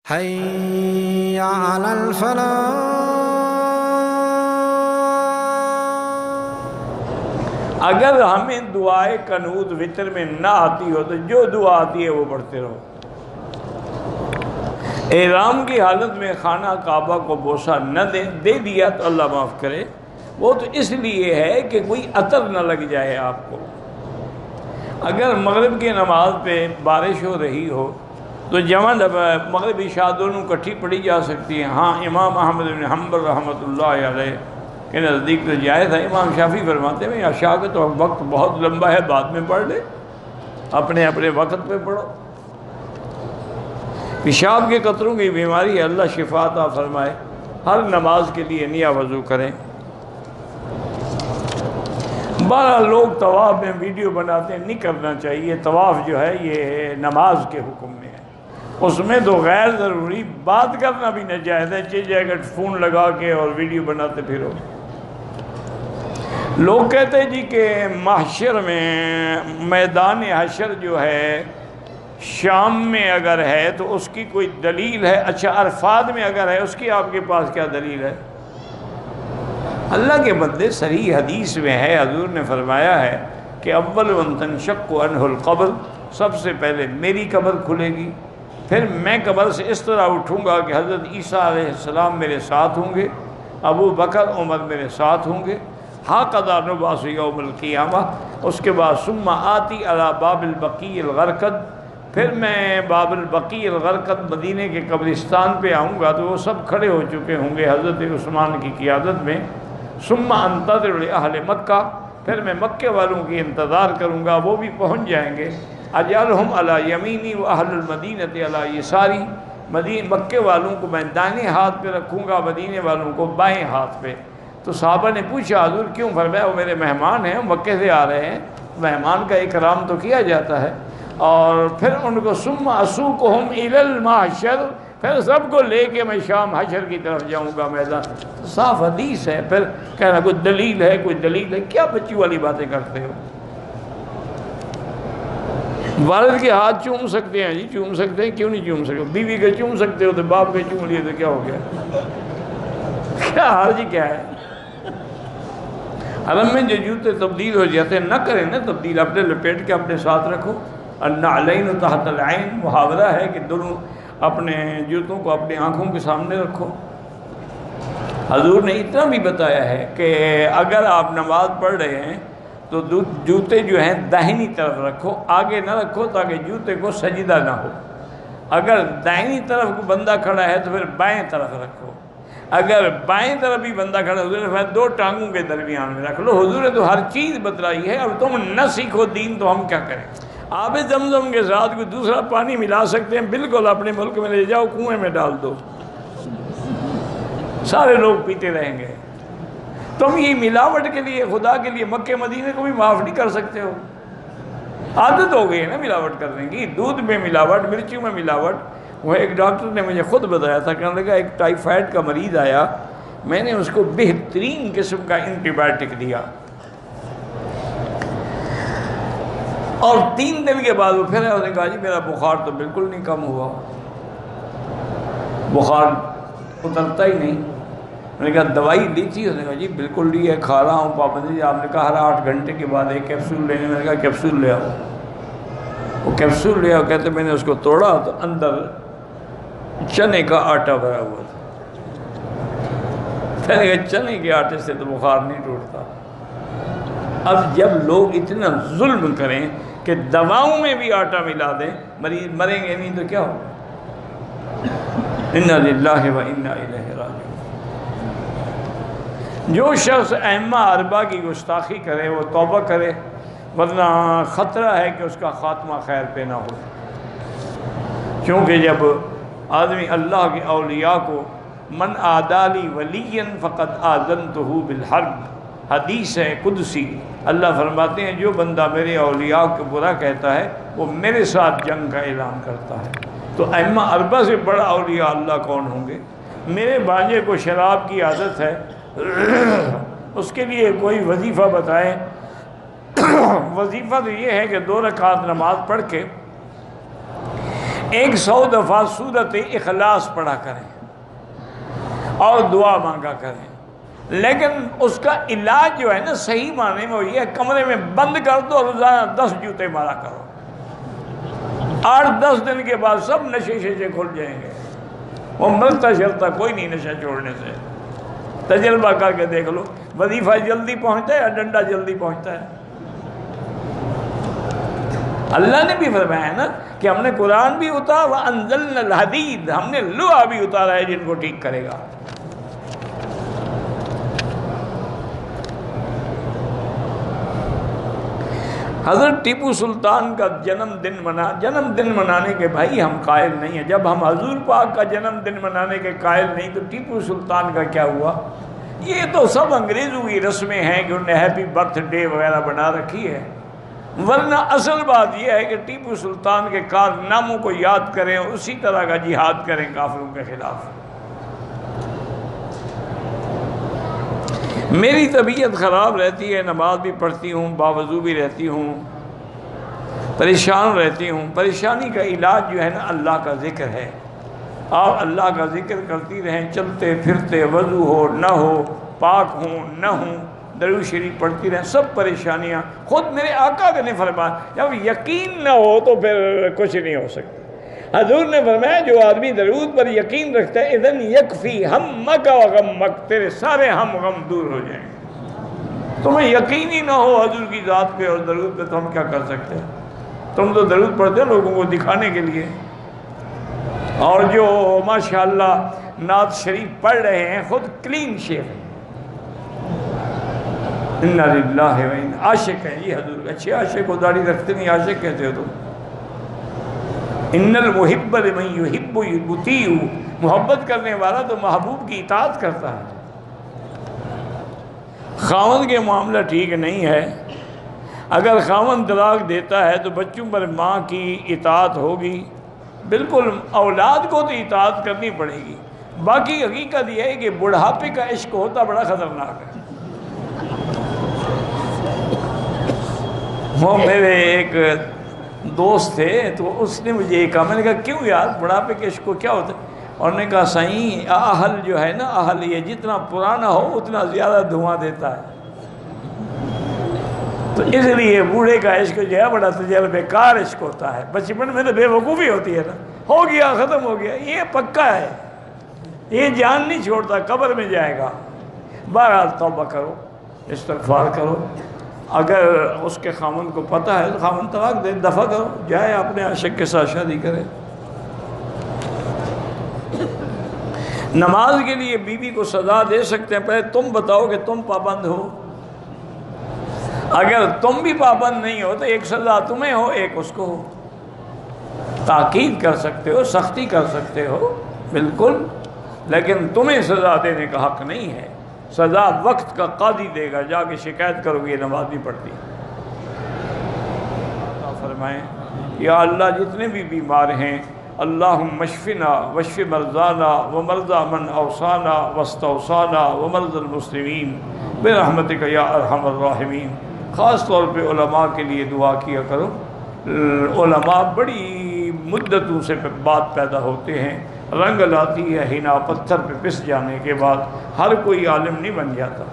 حي على الفلاح۔ اگر ہمیں دعائے قنوت وتر میں نہ آتی ہو تو جو دعا آتی ہے وہ پڑھتے رہو۔ احرام کی حالت میں خانہ کعبہ کو بوسہ نہ دے دیا تو اللہ معاف کرے، وہ تو اس لیے ہے کہ کوئی عطر نہ لگ جائے آپ کو۔ اگر مغرب کی نماز پہ بارش ہو رہی ہو تو جمع مغرب عشاء دونوں کٹھی پڑھی جا سکتی ہیں۔ ہاں امام احمد بن حنبل رحمۃ اللہ علیہ کے نزدیک تو جائز ہے۔ امام شافعی فرماتے ہیں عشاء کا تو وقت بہت لمبا ہے، بعد میں پڑھ لے، اپنے اپنے وقت پہ پڑھو۔ پیشاب کے قطروں کی بیماری ہے، اللہ شفا عطا فرمائے۔ ہر نماز کے لیے نیا وضو کریں۔ 12 لوگ طواف میں ویڈیو بناتے ہیں، نہیں کرنا چاہیے۔ طواف جو ہے یہ نماز کے حکم میں ہے، اس میں تو غیر ضروری بات کرنا بھی ناجائز ہے، جیکٹ فون لگا کے اور ویڈیو بناتے پھرو۔ لوگ کہتے ہیں جی کہ محشر میں میدان حشر جو ہے شام میں اگر ہے تو اس کی کوئی دلیل ہے؟ اچھا عرفات میں اگر ہے اس کی آپ کے پاس کیا دلیل ہے؟ اللہ کے بندے، صحیح حدیث میں ہے، حضور نے فرمایا ہے کہ اول من تنشق عنہ القبر، سب سے پہلے میری قبر کھلے گی، پھر میں قبر سے اس طرح اٹھوں گا کہ حضرت عیسیٰ علیہ السلام میرے ساتھ ہوں گے، ابو بکر عمر میرے ساتھ ہوں گے، ہاکذا نبعث یوم القیامہ۔ اس کے بعد ثم آتی علی باب البقیع الغرقد، پھر میں باب البقیع الغرقد مدینے کے قبرستان پہ آؤں گا تو وہ سب کھڑے ہو چکے ہوں گے حضرت عثمان کی قیادت میں۔ ثم انتظر لأہل مکہ، پھر میں مکے والوں کی انتظار کروں گا، وہ بھی پہنچ جائیں گے۔ اجعلہم علی یمینی واہل المدینۃ علی یساری، مکے والوں کو میں دائیں ہاتھ پہ رکھوں گا، مدینے والوں کو بائیں ہاتھ پہ۔ تو صحابہ نے پوچھا حضور کیوں؟ فرمایا وہ میرے مہمان ہیں، مکے سے آ رہے ہیں، مہمان کا اکرام تو کیا جاتا ہے۔ اور پھر ان کو ثم اسوقہم الی المحشر، پھر سب کو لے کے میں شام حشر کی طرف جاؤں گا میدان۔ صاف حدیث ہے، پھر کہنا کوئی دلیل ہے، کوئی دلیل ہے، کیا بچی والی باتیں کرتے ہو؟ والد کے ہاتھ چوم سکتے ہیں جی، چوم سکتے ہیں، کیوں نہیں چوم سکتے؟ بیوی کے چوم سکتے ہو تو باپ کے چوم لیے تو کیا ہو گیا؟ کیا حرج کیا ہے؟ حرم میں جو جوتے تبدیل ہو جاتے ہیں نہ کریں نا تبدیل، اپنے لپیٹ کے اپنے ساتھ رکھو۔ النعلین تحت العین، محاورہ ہے کہ دونوں اپنے جوتوں کو اپنی آنکھوں کے سامنے رکھو۔ حضور نے اتنا بھی بتایا ہے کہ اگر آپ نماز پڑھ رہے ہیں تو جوتے جو ہیں داہنی طرف رکھو، آگے نہ رکھو تاکہ جوتے کو سجدہ نہ ہو۔ اگر دائنی طرف کو بندہ کھڑا ہے تو پھر بائیں طرف رکھو، اگر بائیں طرف بھی بندہ کھڑا ہے حضور نے فرمایا 2 ٹانگوں کے درمیان میں رکھ لو۔ حضور نے تو ہر چیز بتلائی ہے، اب تم نہ سیکھو دین تو ہم کیا کریں؟ آب زمزم کے ساتھ کوئی دوسرا پانی ملا سکتے ہیں، بالکل اپنے ملک میں لے جاؤ، کنویں میں ڈال دو، سارے لوگ پیتے رہیں گے۔ تم یہ ملاوٹ کے لیے، خدا کے لیے مکے مدینے کو بھی معاف نہیں کر سکتے ہو؟ عادت ہو گئی ہے نا ملاوٹ کرنے کی، دودھ میں ملاوٹ، مرچیوں میں ملاوٹ۔ وہ ایک ڈاکٹر نے مجھے خود بتایا تھا، کہنے لگا ایک ٹائیفائڈ کا مریض آیا، میں نے اس کو بہترین قسم کا اینٹی بائیوٹک دیا، اور 3 دن کے بعد وہ پھر اس نے کہا جی میرا بخار تو بالکل نہیں کم ہوا، بخار اترتا ہی نہیں۔ میں نے کہا دوائی لی تھی؟ اس نے کہا جی بالکل لی ہے، کھا رہا ہوں پابندی۔ آپ نے کہا ہر 8 گھنٹے کے بعد ایک کیپسول لینے۔ میں نے کہا کیپسول لے آؤ۔ وہ کیپسول لے آؤ، کہتے میں نے اس کو توڑا تو اندر چنے کا آٹا بھرا ہوا تھا۔ میں نے کہا چنے کے آٹے سے تو بخار نہیں ٹوٹتا۔ اب جب لوگ اتنا ظلم کریں کہ دواؤں میں بھی آٹا ملا دیں، مریض مریں گے نہیں تو کیا ہوگا؟ انا للہ و انا الیہ راجعون۔ جو شخص ائمہ 4 کی گستاخی کرے وہ توبہ کرے، ورنہ خطرہ ہے کہ اس کا خاتمہ خیر پہ نہ ہو۔ کیونکہ جب آدمی اللہ کے اولیاء کو من عادی ولی فقد آذنتہ بالحرب، حدیث ہے قدسی، اللہ فرماتے ہیں جو بندہ میرے اولیاء کو برا کہتا ہے وہ میرے ساتھ جنگ کا اعلان کرتا ہے۔ تو ائمہ 4 سے بڑا اولیاء اللہ کون ہوں گے؟ میرے بھانجے کو شراب کی عادت ہے، اس کے لیے کوئی وظیفہ بتائیں۔ وظیفہ تو یہ ہے کہ 2 رکعت نماز پڑھ کے 100 دفعہ سورۃ اخلاص پڑھا کریں اور دعا مانگا کریں، لیکن اس کا علاج جو ہے نا صحیح معنی میں وہ یہ ہے، کمرے میں بند کر دو اور روزانہ 10 جوتے مارا کرو، 8-10 دن کے بعد سب نشے شیشے کھل جائیں گے، وہ مرتا شرتا کوئی نہیں نشہ چھوڑنے سے۔ تجربہ کر کے دیکھ لو، وظیفہ جلدی پہنچتا ہے یا ڈنڈا جلدی پہنچتا ہے؟ اللہ نے بھی فرمایا نا کہ ہم نے قرآن بھی اتارا، وَأَنزَلْنَا الْحَدِيدَ، ہم نے لوہا بھی اتارا ہے جن کو ٹھیک کرے گا۔ حضرت ٹیپو سلطان کا جنم دن منانے کے بھائی ہم قائل نہیں ہیں۔ جب ہم حضور پاک کا جنم دن منانے کے قائل نہیں تو ٹیپو سلطان کا کیا ہوا؟ یہ تو سب انگریزوں کی رسمیں ہیں کہ انہیں ہیپی برتھ ڈے وغیرہ بنا رکھی ہے، ورنہ اصل بات یہ ہے کہ ٹیپو سلطان کے کارناموں کو یاد کریں، اسی طرح کا جہاد کریں کافروں کے خلاف۔ میری طبیعت خراب رہتی ہے، نماز بھی پڑھتی ہوں، باوضو بھی رہتی ہوں، پریشان رہتی ہوں۔ پریشانی کا علاج جو ہے نا اللہ کا ذکر ہے۔ آپ اللہ کا ذکر کرتی رہیں، چلتے پھرتے، وضو ہو نہ ہو، پاک ہوں نہ ہوں، درود شریف پڑھتی رہیں، سب پریشانیاں خود میرے آقا نے فرمایا جب یقین نہ ہو تو پھر کچھ نہیں ہو سکتا۔ حضور نے فرمایا جو آدمی درود پر یقین رکھتا ہے اذن یکفی ہمک و غمک، تیرے سارے ہم غم دور ہو جائیں گے۔ تمہیں یقین ہی نہ ہو حضور کی ذات پہ اور درود پہ تو ہم کیا کر سکتے ہیں؟ تم تو درود پڑھتے ہو لوگوں کو دکھانے کے لیے، اور جو ماشاءاللہ نعت شریف پڑھ رہے ہیں خود کلین شیو ہیں، انا للہ و انا، عاشق ہیں یہ حضور۔ اچھے عاشق کو داڑھی رکھتے نہیں عاشق کہتے ہو تم؟ ان المحب لمن یحب یطیع، محبت کرنے والا تو محبوب کی اطاعت کرتا ہے۔ خاوند کے معاملہ ٹھیک نہیں ہے، اگر خاوند طلاق دیتا ہے تو بچوں پر ماں کی اطاعت ہوگی، بالکل اولاد کو تو اطاعت کرنی پڑے گی۔ باقی حقیقت یہ ہے کہ بڑھاپے کا عشق ہوتا بڑا خطرناک ہے۔ وہ میرے ایک دوست تھے تو اس نے مجھے یہ کہا، میں نے کہا کیوں یار بڑھاپے کے عشق کو کیا ہوتا ہے؟ اور نے کہا سائیں اہل جو ہے نا، اہل یہ جتنا پرانا ہو اتنا زیادہ دھواں دیتا ہے، تو اس لیے بوڑھے کا عشق جو ہے بڑا تجربہ کار عشق ہوتا ہے۔ بچپن میں تو بے وقوفی ہوتی ہے نا، ہو گیا ختم ہو گیا، یہ پکا ہے، یہ جان نہیں چھوڑتا، قبر میں جائے گا۔ بہرحال توبہ کرو، استغفار کرو، اگر اس کے خاوند کو پتہ ہے تو خاوند طلاق دے، دفع کرو، جائے اپنے عاشق کے ساتھ شادی کرے۔ نماز کے لیے بیوی کو سزا دے سکتے ہیں، پہلے تم بتاؤ کہ تم پابند ہو۔ اگر تم بھی پابند نہیں ہو تو ایک سزا تمہیں ہو، ایک اس کو ہو۔ تاکید کر سکتے ہو، سختی کر سکتے ہو بالکل، لیکن تمہیں سزا دینے کا حق نہیں ہے۔ سزا وقت کا قاضی دے گا، جا کے شکایت کرو گے یہ نماز نہیں پڑھتی۔ فرمائیں یا اللہ جتنے بھی بیمار ہیں اللہم اشفنا واشف مرضانا ومرضى من اوصانا واستوصانا ومرضى المسلمین برحمتک یا ارحم الراحمین۔ خاص طور پہ علماء کے لیے دعا کیا کرو۔ علماء بڑی مدتوں سے بات پیدا ہوتے ہیں، رنگ لاتی ہے ہنا پتھر پہ پس جانے کے بعد، ہر کوئی عالم نہیں بن جاتا۔